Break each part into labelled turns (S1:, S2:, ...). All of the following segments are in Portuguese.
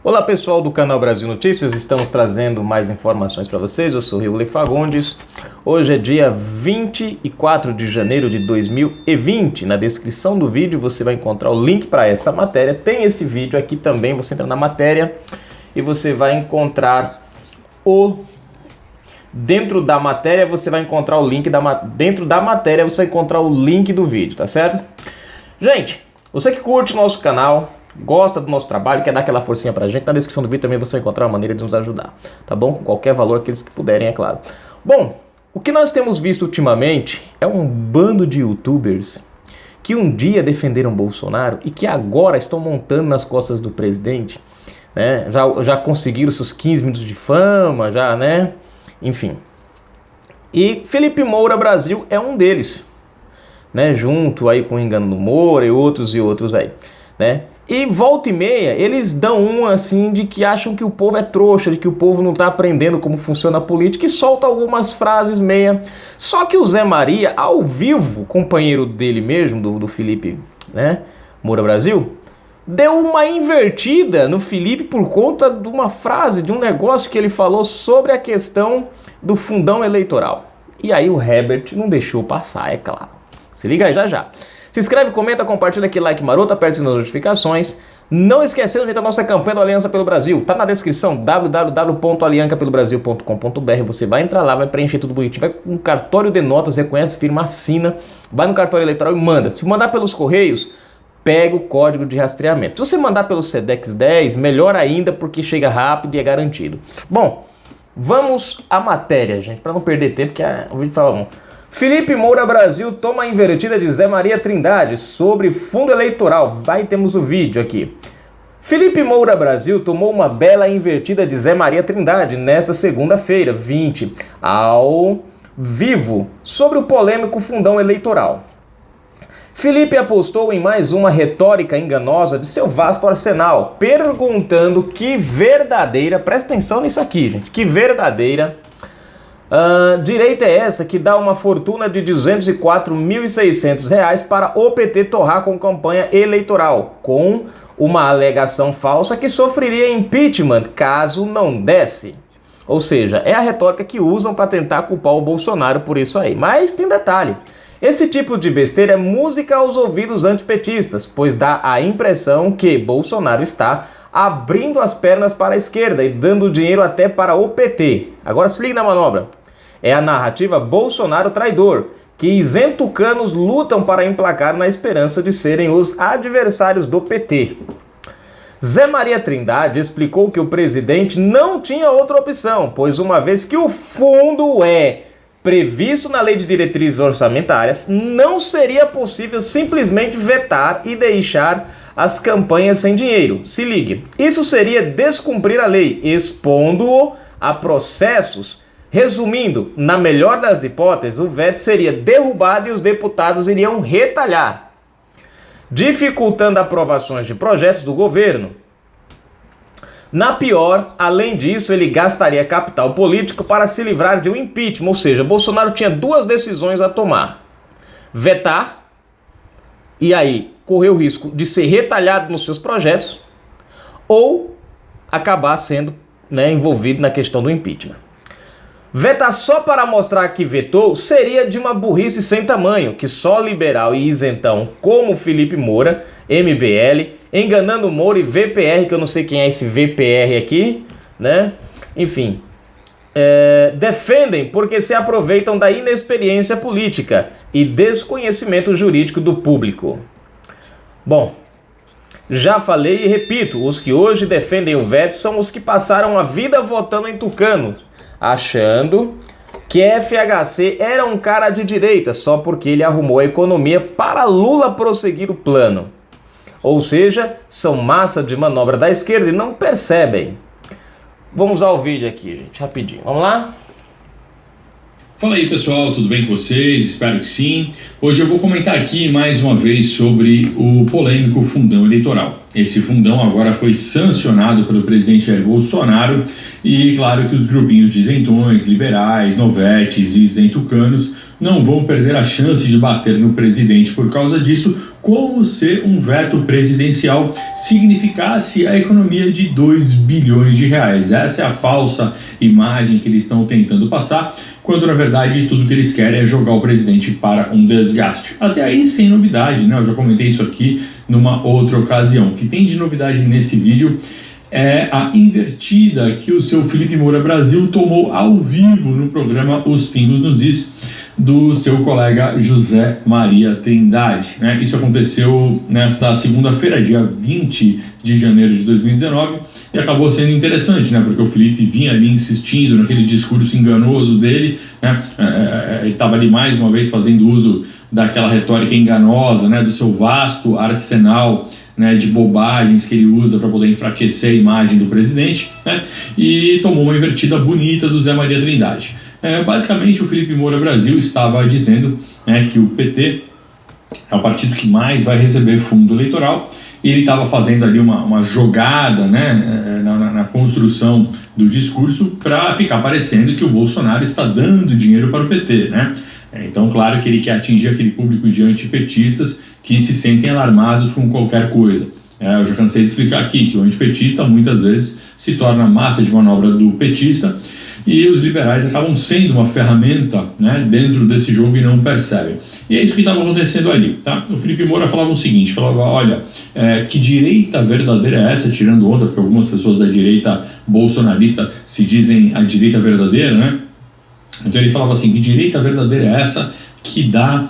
S1: Olá pessoal do canal Brasil Notícias, estamos trazendo mais informações para vocês. Eu sou o Rigo Fagundes. Hoje é dia 24 de janeiro de 2020. Na descrição do vídeo você vai encontrar o link para essa matéria. Tem esse vídeo aqui também, você entra na matéria e você vai encontrar dentro da matéria você vai encontrar o link dentro da matéria você vai encontrar o link do vídeo, tá certo? Gente, você que curte o nosso canal, gosta do nosso trabalho, quer dar aquela forcinha pra gente, na descrição do vídeo também você vai encontrar uma maneira de nos ajudar, tá bom? Com qualquer valor, aqueles que puderem, é claro. Bom, o que nós temos visto ultimamente é um bando de youtubers que um dia defenderam Bolsonaro e que agora estão montando nas costas do presidente, né? Já conseguiram seus 15 minutos de fama, já, né? Enfim. E Felipe Moura Brasil é um deles, né? Junto aí com o Engano do Moura e outros aí, né? E volta e meia, eles dão uma assim de que acham que o povo é trouxa, de que o povo não está aprendendo como funciona a política e solta algumas frases meia. Só que o Zé Maria, ao vivo, companheiro dele mesmo, do Felipe, né, Moura Brasil, deu uma invertida no Felipe por conta de uma frase, de um negócio que ele falou sobre a questão do fundão eleitoral. E aí o Herbert não deixou passar, é claro. Se liga aí já. Se inscreve, comenta, compartilha aquele like maroto, aperte as notificações. Não esquecendo de entrar na nossa campanha do Aliança pelo Brasil. Tá na descrição, www.aliancapelobrasil.com.br. Você vai entrar lá, vai preencher tudo bonitinho. Vai com cartório de notas, reconhece, firma, assina. Vai no cartório eleitoral e manda. Se mandar pelos correios, pega o código de rastreamento. Se você mandar pelo Sedex 10, melhor ainda, porque chega rápido e é garantido. Bom, vamos à matéria, gente, para não perder tempo, que o vídeo fala bom. Felipe Moura Brasil toma a invertida de Zé Maria Trindade sobre fundo eleitoral. Temos o vídeo aqui. Felipe Moura Brasil tomou uma bela invertida de Zé Maria Trindade nesta segunda-feira, 20, ao vivo, sobre o polêmico fundão eleitoral. Felipe apostou em mais uma retórica enganosa de seu vasto arsenal, perguntando que verdadeira, presta atenção nisso aqui, gente, que verdadeira direita é essa que dá uma fortuna de R$ 204.600 para o PT torrar com campanha eleitoral, com uma alegação falsa que sofreria impeachment caso não desse. Ou seja, é a retórica que usam para tentar culpar o Bolsonaro por isso aí. Mas tem detalhe. Esse tipo de besteira é música aos ouvidos antipetistas, pois dá a impressão que Bolsonaro está abrindo as pernas para a esquerda e dando dinheiro até para o PT. Agora se liga na manobra. É a narrativa Bolsonaro traidor, que isentucanos lutam para emplacar na esperança de serem os adversários do PT. Zé Maria Trindade explicou que o presidente não tinha outra opção, pois uma vez que o fundo é previsto na Lei de Diretrizes Orçamentárias, não seria possível simplesmente vetar e deixar as campanhas sem dinheiro. Se ligue, isso seria descumprir a lei, expondo-o a processos. Resumindo, na melhor das hipóteses, o veto seria derrubado e os deputados iriam retalhar, dificultando aprovações de projetos do governo. Na pior, além disso, ele gastaria capital político para se livrar de um impeachment, ou seja, Bolsonaro tinha duas decisões a tomar: vetar, e aí correr o risco de ser retalhado nos seus projetos, ou acabar sendo, envolvido na questão do impeachment. Vetar só para mostrar que vetou seria de uma burrice sem tamanho, que só liberal e isentão como Felipe Moura, MBL, Enganando Moura e VPR, que eu não sei quem é esse VPR aqui, né? Enfim, defendem porque se aproveitam da inexperiência política e desconhecimento jurídico do público. Bom, já falei e repito, os que hoje defendem o veto são os que passaram a vida votando em tucano, achando que FHC era um cara de direita só porque ele arrumou a economia para Lula prosseguir o plano. Ou seja, são massa de manobra da esquerda e não percebem. Vamos ao vídeo aqui, gente, rapidinho. Vamos lá?
S2: Fala aí pessoal, tudo bem com vocês? Espero que sim. Hoje eu vou comentar aqui mais uma vez sobre o polêmico fundão eleitoral. Esse fundão agora foi sancionado pelo presidente Jair Bolsonaro e claro que os grupinhos de isentões, liberais, novetes e isentucanos não vão perder a chance de bater no presidente por causa disso, como se um veto presidencial significasse a economia de 2 bilhões de reais. Essa é a falsa imagem que eles estão tentando passar, quando na verdade tudo que eles querem é jogar o presidente para um desgaste. Até aí sem novidade, né? Eu já comentei isso aqui numa outra ocasião. O que tem de novidade nesse vídeo é a invertida que o seu Felipe Moura Brasil tomou ao vivo no programa Os Pingos nos Is, do seu colega José Maria Trindade, né? Isso aconteceu nesta segunda-feira, dia 20 de janeiro de 2019, e acabou sendo interessante, né? Porque o Felipe vinha ali insistindo naquele discurso enganoso dele, né? Ele estava ali mais uma vez fazendo uso daquela retórica enganosa, né? Do seu vasto arsenal, né, de bobagens que ele usa para poder enfraquecer a imagem do presidente, né? E tomou uma invertida bonita do Zé Maria Trindade. Basicamente, o Felipe Moura Brasil estava dizendo, né, que o PT é o partido que mais vai receber fundo eleitoral, e ele estava fazendo ali uma jogada, né, na construção do discurso para ficar parecendo que o Bolsonaro está dando dinheiro para o PT, né? Então, claro que ele quer atingir aquele público de antipetistas que se sentem alarmados com qualquer coisa. Eu já cansei de explicar aqui que o antipetista muitas vezes se torna massa de manobra do petista, e os liberais acabam sendo uma ferramenta, né, dentro desse jogo e não percebem. E é isso que estava acontecendo ali, tá? O Felipe Moura falava o seguinte, falava, olha, que direita verdadeira é essa, tirando onda, porque algumas pessoas da direita bolsonarista se dizem a direita verdadeira, né? Então ele falava assim, que direita verdadeira é essa que dá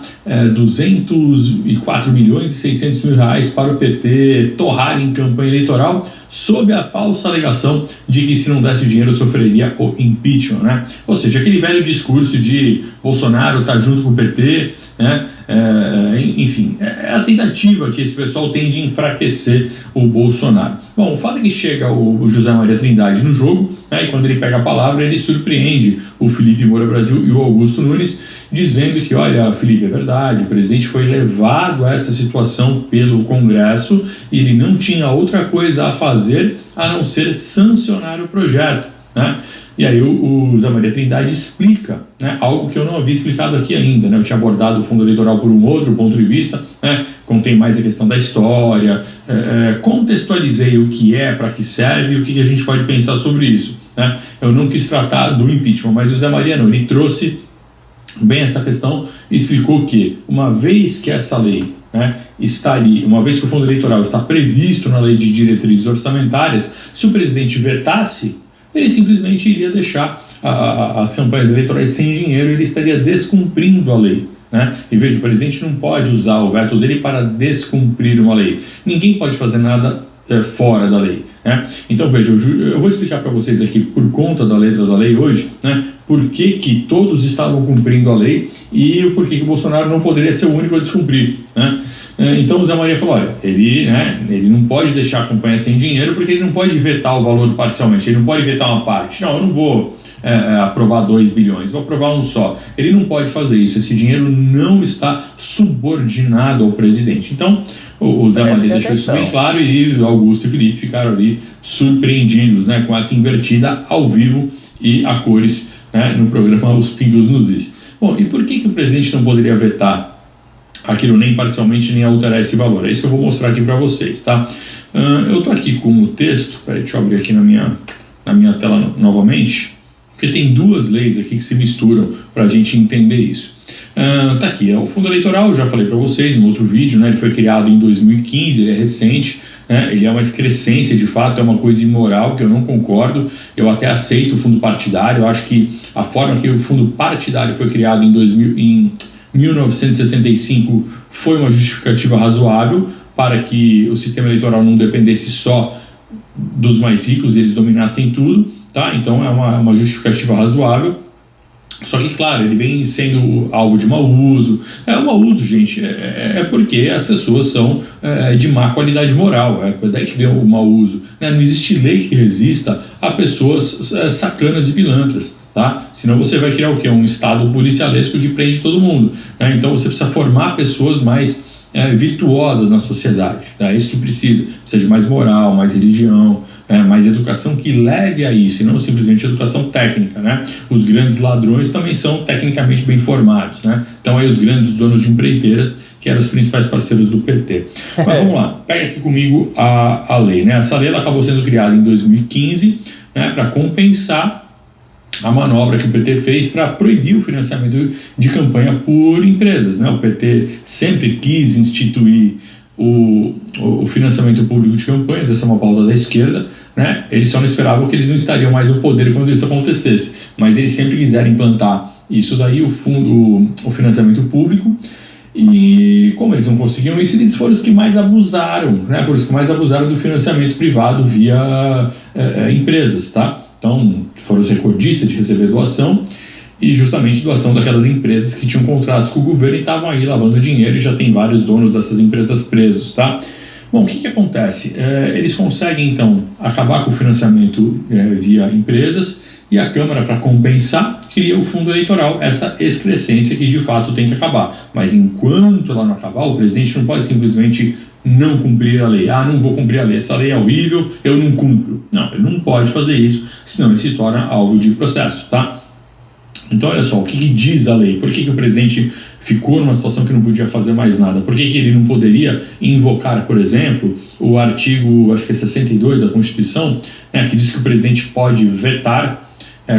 S2: 204 milhões e 600 mil reais para o PT torrar em campanha eleitoral, sob a falsa alegação de que se não desse dinheiro sofreria o impeachment, né? Ou seja, aquele velho discurso de Bolsonaro tá junto com o PT, né? Enfim, é a tentativa que esse pessoal tem de enfraquecer o Bolsonaro. Bom, o fato é que chega o José Maria Trindade no jogo, né, e quando ele pega a palavra, ele surpreende o Felipe Moura Brasil e o Augusto Nunes, dizendo que, olha, Felipe, é verdade, o presidente foi levado a essa situação pelo Congresso e ele não tinha outra coisa a fazer a não ser sancionar o projeto, né? E aí o Zé Maria Trindade explica, né, algo que eu não havia explicado aqui ainda, né? Eu tinha abordado o fundo eleitoral por um outro ponto de vista, né? Contei mais a questão da história, contextualizei o que é, para que serve e o que a gente pode pensar sobre isso, né? Eu não quis tratar do impeachment, mas o Zé Maria não, ele trouxe bem essa questão e explicou que, uma vez que essa lei, né, está ali, uma vez que o fundo eleitoral está previsto na lei de diretrizes orçamentárias, se o presidente vetasse, ele simplesmente iria deixar as campanhas eleitorais sem dinheiro, ele estaria descumprindo a lei, né? E veja, o presidente não pode usar o veto dele para descumprir uma lei. Ninguém pode fazer nada fora da lei, né? Então veja, eu vou explicar para vocês aqui, por conta da letra da lei hoje, né, por que todos estavam cumprindo a lei e o porquê que o Bolsonaro não poderia ser o único a descumprir, né? Então o Zé Maria falou, olha, ele não pode deixar a campanha sem dinheiro porque ele não pode vetar o valor parcialmente, ele não pode vetar uma parte. Não, eu não vou aprovar 2 bilhões, vou aprovar um só. Ele não pode fazer isso, esse dinheiro não está subordinado ao presidente. Então o Zé Maria deixou isso bem claro e o Augusto e o Felipe ficaram ali surpreendidos, né, com essa invertida ao vivo e a cores, né, no programa Os Pingos nos Is. Bom, e por que o presidente não poderia vetar aquilo nem parcialmente, nem alterar esse valor? É isso que eu vou mostrar aqui para vocês, tá? Eu tô aqui com o texto, peraí, deixa eu abrir aqui na minha tela novamente, porque tem duas leis aqui que se misturam para a gente entender isso. Tá aqui, o fundo eleitoral, eu já falei para vocês no outro vídeo, né? Ele foi criado em 2015, ele é recente, né? Ele é uma excrescência, de fato, é uma coisa imoral que eu não concordo. Eu até aceito o fundo partidário, eu acho que a forma que o fundo partidário foi criado em 1965 foi uma justificativa razoável para que o sistema eleitoral não dependesse só dos mais ricos e eles dominassem tudo, tá? Então é uma justificativa razoável. Só que, claro, ele vem sendo alvo de mau uso. Mau uso, gente, porque as pessoas são de má qualidade moral. Daí que vem o mau uso, né? Não existe lei que resista a pessoas sacanas e pilantras, tá? Senão você vai criar o quê? Um estado policialesco que prende todo mundo, né? Então você precisa formar pessoas mais virtuosas na sociedade, tá? É isso que precisa de mais moral, mais religião, mais educação que leve a isso, e não simplesmente educação técnica, né? Os grandes ladrões também são tecnicamente bem formados, né? Então aí os grandes donos de empreiteiras que eram os principais parceiros do PT. Mas vamos lá, pega aqui comigo a lei, né? Essa lei ela acabou sendo criada em 2015, né, para compensar a manobra que o PT fez para proibir o financiamento de campanha por empresas, né? O PT sempre quis instituir o financiamento público de campanhas, essa é uma pauta da esquerda, né? Eles só não esperavam que eles não estariam mais no poder quando isso acontecesse, mas eles sempre quiseram implantar isso daí, o financiamento público, e como eles não conseguiam isso, eles foram os que mais abusaram, né? Foram os que mais abusaram do financiamento privado via empresas, tá? Então, foram os recordistas de receber doação, e justamente doação daquelas empresas que tinham contratos com o governo e estavam aí lavando dinheiro, e já tem vários donos dessas empresas presos, tá? Bom, o que acontece? Eles conseguem, então, acabar com o financiamento via empresas, e a Câmara, para compensar, cria o fundo eleitoral, essa excrescência que de fato tem que acabar. Mas enquanto ela não acabar, o presidente não pode simplesmente não cumprir a lei. Ah, não vou cumprir a lei, essa lei é horrível, eu não cumpro. Não, ele não pode fazer isso, senão ele se torna alvo de processo, tá? Então, olha só, o que diz a lei? Por que o presidente ficou numa situação que não podia fazer mais nada? Por que ele não poderia invocar, por exemplo, o artigo, acho que é 62 da Constituição, né, que diz que o presidente pode vetar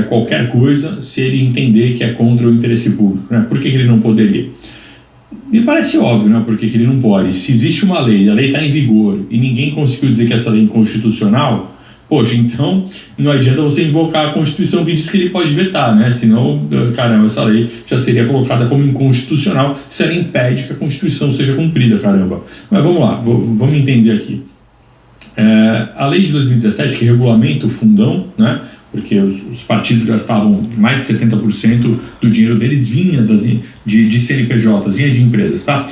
S2: qualquer coisa se ele entender que é contra o interesse público, né? Por que ele não poderia? Me parece óbvio, né? Por que ele não pode? Se existe uma lei, a lei está em vigor e ninguém conseguiu dizer que essa lei é inconstitucional, poxa, então não adianta você invocar a Constituição que diz que ele pode vetar, né? Senão, caramba, essa lei já seria colocada como inconstitucional se ela impede que a Constituição seja cumprida, caramba. Mas vamos lá, vamos entender aqui. A lei de 2017, que regulamenta o fundão, né? Porque os partidos gastavam mais de 70% do dinheiro deles vinha de CNPJs, vinha de empresas, tá?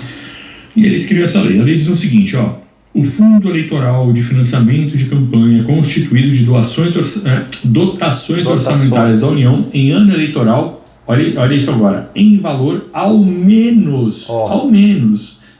S2: E eles criam essa lei. A lei diz o seguinte, ó: o Fundo Eleitoral de Financiamento de Campanha constituído de dotações orçamentárias da União em ano eleitoral, olha isso agora, em valor ao menos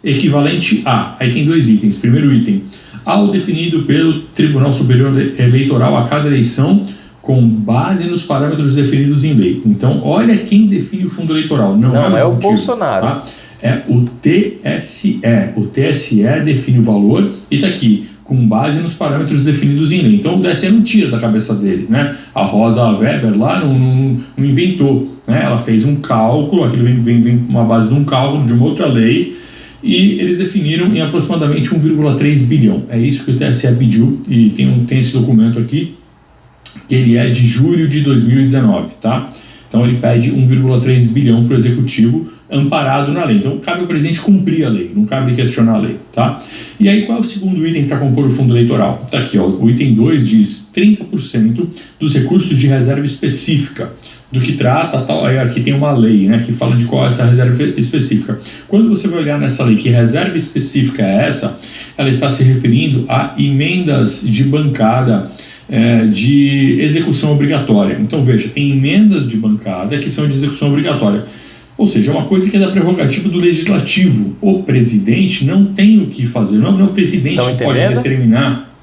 S2: equivalente a, aí tem dois itens. Primeiro item, ao definido pelo Tribunal Superior Eleitoral a cada eleição, com base nos parâmetros definidos em lei. Então, olha quem define o fundo eleitoral. Não é o
S1: Bolsonaro.
S2: Tá? É o TSE. O TSE define o valor e está aqui, com base nos parâmetros definidos em lei. Então, o TSE não tira da cabeça dele, né? A Rosa Weber lá não inventou, né? Ela fez um cálculo, aquilo vem uma base de um cálculo de uma outra lei, e eles definiram em aproximadamente 1,3 bilhão. É isso que o TSE pediu, e tem esse documento aqui, que ele é de julho de 2019, tá? Então ele pede 1,3 bilhão para o executivo, amparado na lei. Então cabe ao presidente cumprir a lei, não cabe questionar a lei, tá? E aí qual é o segundo item para compor o fundo eleitoral? Tá aqui, ó, o item 2 diz 30% dos recursos de reserva específica. Do que trata, tal, aí aqui tem uma lei, né, que fala de qual é essa reserva específica. Quando você vai olhar nessa lei, que reserva específica é essa, ela está se referindo a emendas de bancada de execução obrigatória. Então veja, tem emendas de bancada que são de execução obrigatória. Ou seja, é uma coisa que é da prerrogativa do legislativo. O presidente não tem o que fazer, não é o presidente que pode determinar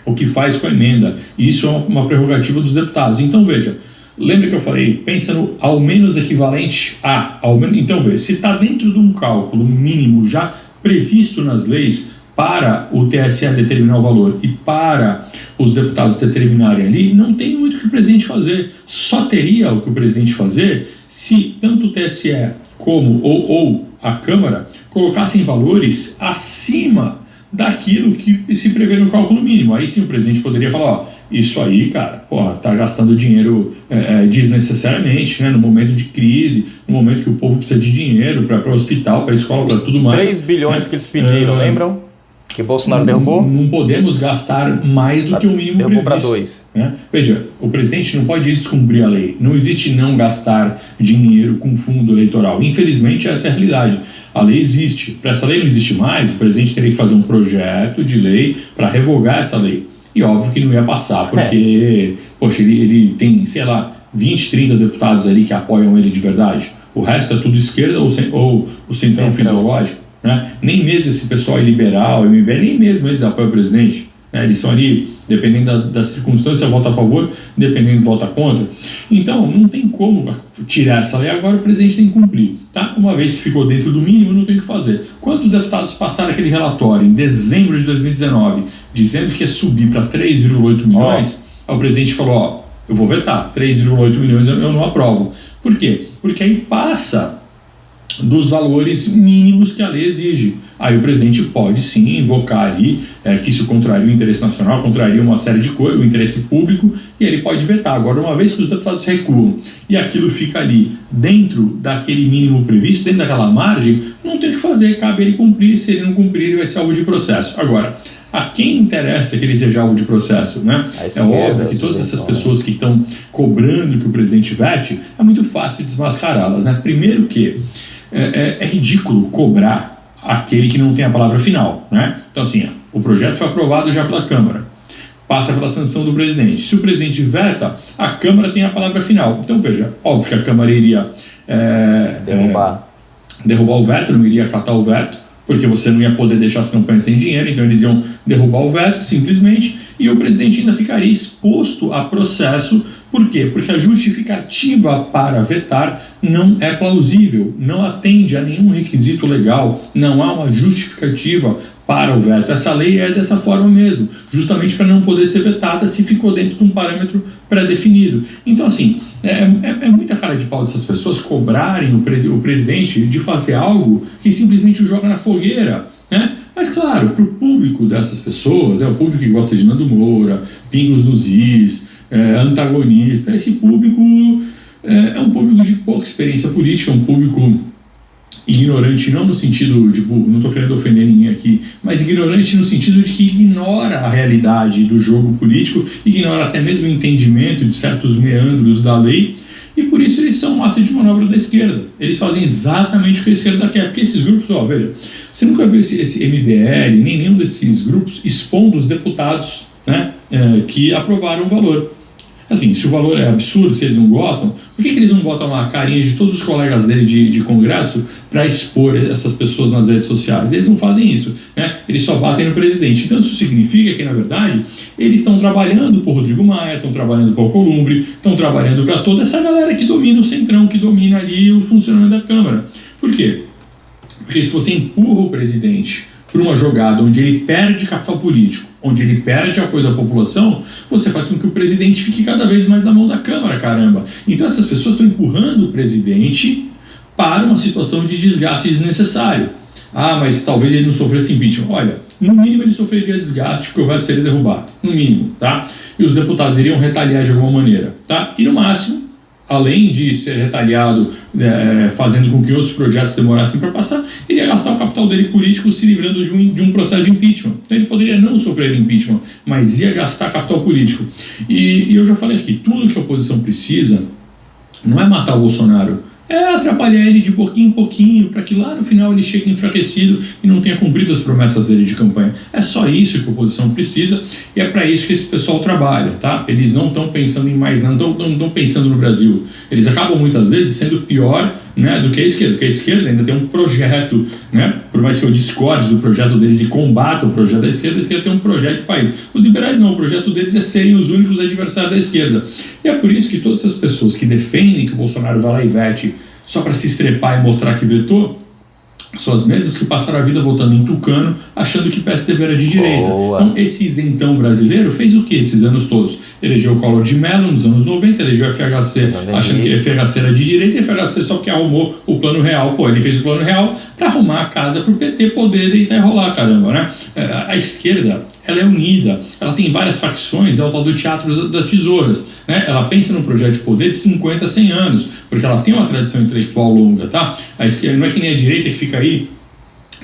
S2: o que faz com a emenda. Isso é uma prerrogativa dos deputados. Então veja, lembra que eu falei, pensa no ao menos equivalente a, então veja, se está dentro de um cálculo mínimo já previsto nas leis, para o TSE determinar o valor e para os deputados determinarem ali, não tem muito o que o presidente fazer. Só teria o que o presidente fazer se tanto o TSE como ou a Câmara colocassem valores acima daquilo que se prevê no cálculo mínimo. Aí sim o presidente poderia falar, ó, isso aí, cara, porra, tá gastando dinheiro desnecessariamente, né, no momento de crise, no momento que o povo precisa de dinheiro para o hospital, para a escola, para tudo mais.
S1: 3 bilhões, né, que eles pediram, lembram? Que Bolsonaro derrubou?
S2: Não podemos gastar mais do que o mínimo
S1: derrubou
S2: previsto.
S1: Derrubou para 2.
S2: Né? Veja, o presidente não pode descumprir a lei. Não existe não gastar dinheiro com fundo eleitoral. Infelizmente, essa é a realidade. A lei existe. Para essa lei não existe mais, o presidente teria que fazer um projeto de lei para revogar essa lei. E óbvio que não ia passar, porque poxa, ele tem, sei lá, 20, 30 deputados ali que apoiam ele de verdade. O resto é tudo esquerda ou o centrão fisiológico. Né? Nem mesmo esse pessoal liberal, MBL, nem mesmo eles apoiam o presidente. né? Eles são ali, dependendo da circunstância, vota a favor, dependendo, vota contra. Então, não tem como tirar essa lei agora, o presidente tem que cumprir. Tá? Uma vez que ficou dentro do mínimo, não tem o que fazer. Quantos deputados passaram aquele relatório em dezembro de 2019, dizendo que ia subir para 3,8 milhões? Aí o presidente falou, ó, eu vou vetar, 3,8 milhões eu não aprovo. Por quê? Porque aí passa dos valores mínimos que a lei exige. Aí o presidente pode sim invocar ali que isso contraria o interesse nacional, contraria uma série de coisas, o interesse público, e ele pode vetar. Agora, uma vez que os deputados recuam e aquilo fica ali dentro daquele mínimo previsto, dentro daquela margem, não tem o que fazer, cabe ele cumprir. Se ele não cumprir, ele vai ser alvo de processo. Agora, a quem interessa que ele seja alvo de processo, né? É óbvio que todas essas pessoas que estão cobrando que o presidente vete, é muito fácil desmascará-las, né? Primeiro que é ridículo cobrar aquele que não tem a palavra final, né? Então assim, o projeto foi aprovado já pela Câmara, passa pela sanção do presidente. Se o presidente veta, a Câmara tem a palavra final. Então veja, óbvio que a Câmara iria derrubar o veto, não iria acatar o veto, porque você não ia poder deixar as campanhas sem dinheiro, então eles iam derrubar o veto, simplesmente, e o presidente ainda ficaria exposto a processo. Por quê? Porque a justificativa para vetar não é plausível, não atende a nenhum requisito legal, não há uma justificativa para o veto. Essa lei é dessa forma mesmo, justamente para não poder ser vetada se ficou dentro de um parâmetro pré-definido. Então, assim, é muita cara de pau dessas pessoas cobrarem o presidente de fazer algo que simplesmente o joga na fogueira, né? Mas, claro, para o público dessas pessoas, o público que gosta de Nando Moura, Pingos nos Is, antagonista, esse público é um público de pouca experiência política, um público ignorante, não no sentido de burro, não estou querendo ofender ninguém aqui, mas ignorante no sentido de que ignora a realidade do jogo político, ignora até mesmo o entendimento de certos meandros da lei, e por isso eles são massa de manobra da esquerda. Eles fazem exatamente o que a esquerda quer, porque esses grupos, veja, você nunca viu esse MBL, nem nenhum desses grupos expondo os deputados, né, que aprovaram o valor. Assim, se o valor é absurdo, se eles não gostam, por que eles não botam lá a carinha de todos os colegas dele de congresso para expor essas pessoas nas redes sociais? Eles não fazem isso, né? Eles só batem no presidente. Então isso significa que, na verdade, eles estão trabalhando por Rodrigo Maia, estão trabalhando por Alcolumbre, estão trabalhando para toda essa galera que domina o centrão, que domina ali o funcionamento da Câmara. Por quê? Porque se você empurra o presidente por uma jogada onde ele perde capital político, onde ele perde apoio da população, você faz com que o presidente fique cada vez mais na mão da Câmara, caramba. Então essas pessoas estão empurrando o presidente para uma situação de desgaste desnecessário. Mas talvez ele não sofresse impeachment. Olha, no mínimo ele sofreria desgaste porque o veto seria derrubado, no mínimo, tá? E os deputados iriam retaliar de alguma maneira, tá? E no máximo, além de ser retaliado, fazendo com que outros projetos demorassem para passar, ele ia gastar o capital dele político se livrando de um processo de impeachment. Então ele poderia não sofrer impeachment, mas ia gastar capital político. E eu já falei aqui, tudo que a oposição precisa não é matar o Bolsonaro, é atrapalhar ele de pouquinho em pouquinho, para que lá no final ele chegue enfraquecido e não tenha cumprido as promessas dele de campanha. É só isso que a oposição precisa, e é para isso que esse pessoal trabalha, tá? Eles não estão pensando em mais nada, não estão pensando no Brasil. Eles acabam muitas vezes sendo pior, né, do que a esquerda, porque a esquerda ainda tem um projeto, né? Por mais que eu discorde do projeto deles e combata o projeto da esquerda, a esquerda tem um projeto de país. Os liberais não, o projeto deles é serem os únicos adversários da esquerda. E é por isso que todas essas pessoas que defendem que o Bolsonaro vá lá e vete só para se estrepar e mostrar que vetou, são as mesmas que passaram a vida votando em Tucano, achando que PSDB era de direita.
S1: Boa.
S2: Então, esse isentão brasileiro fez o que esses anos todos? Elegeu o Collor de Mello nos anos 90, elegeu a FHC achando que a FHC era de direita, e a FHC só que arrumou o Plano Real. Ele fez o Plano Real para arrumar a casa para o PT poder deitar e rolar, caramba, né? A esquerda, ela é unida, ela tem várias facções, é o tal do teatro das tesouras, né? Ela pensa num projeto de poder de 50, 100 anos, porque ela tem uma tradição intelectual longa, tá? A esquerda não é que nem a direita que fica aí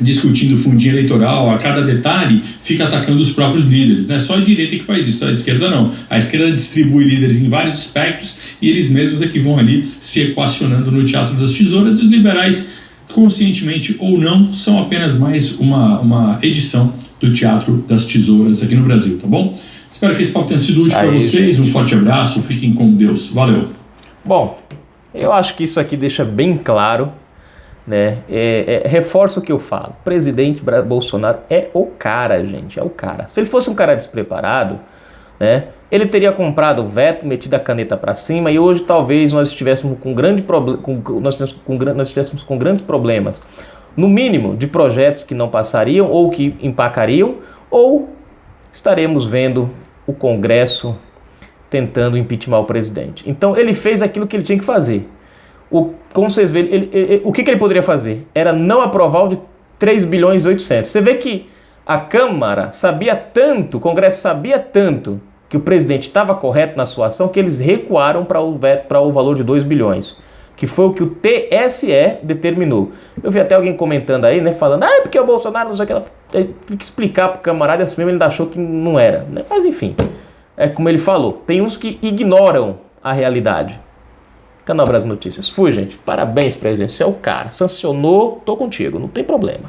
S2: discutindo fundinho eleitoral, a cada detalhe fica atacando os próprios líderes, né? Só a direita que faz isso, a esquerda não. A esquerda distribui líderes em vários aspectos e eles mesmos é que vão ali se equacionando no teatro das tesouras, e os liberais, conscientemente ou não, são apenas mais uma edição do teatro das tesouras aqui no Brasil, tá bom? Espero que esse papo tenha sido útil para vocês, um forte abraço, fiquem com Deus, valeu!
S1: Bom, eu acho que isso aqui deixa bem claro né? Reforço o que eu falo. O presidente Bolsonaro é o cara, gente, é o cara. Se ele fosse um cara despreparado, né, ele teria comprado o veto, metido a caneta para cima e hoje talvez nós estivéssemos com grandes problemas, no mínimo de projetos que não passariam ou que empacariam, ou estaremos vendo o Congresso tentando impeachment o presidente. Então ele fez aquilo que ele tinha que fazer. Como vocês veem, o que ele poderia fazer? Era não aprovar o de 3 bilhões e 800. Você vê que a Câmara sabia tanto, o Congresso sabia tanto que o presidente estava correto na sua ação, que eles recuaram para o valor de 2 bilhões, que foi o que o TSE determinou. Eu vi até alguém comentando aí, né, falando, porque o Bolsonaro não sei o que, tem que explicar para o camarada, assim mesmo ele ainda achou que não era, né? Mas enfim, é como ele falou, tem uns que ignoram a realidade. Canal Brasil Notícias. Fui, gente. Parabéns, presidente. Você é o cara. Sancionou, tô contigo. Não tem problema.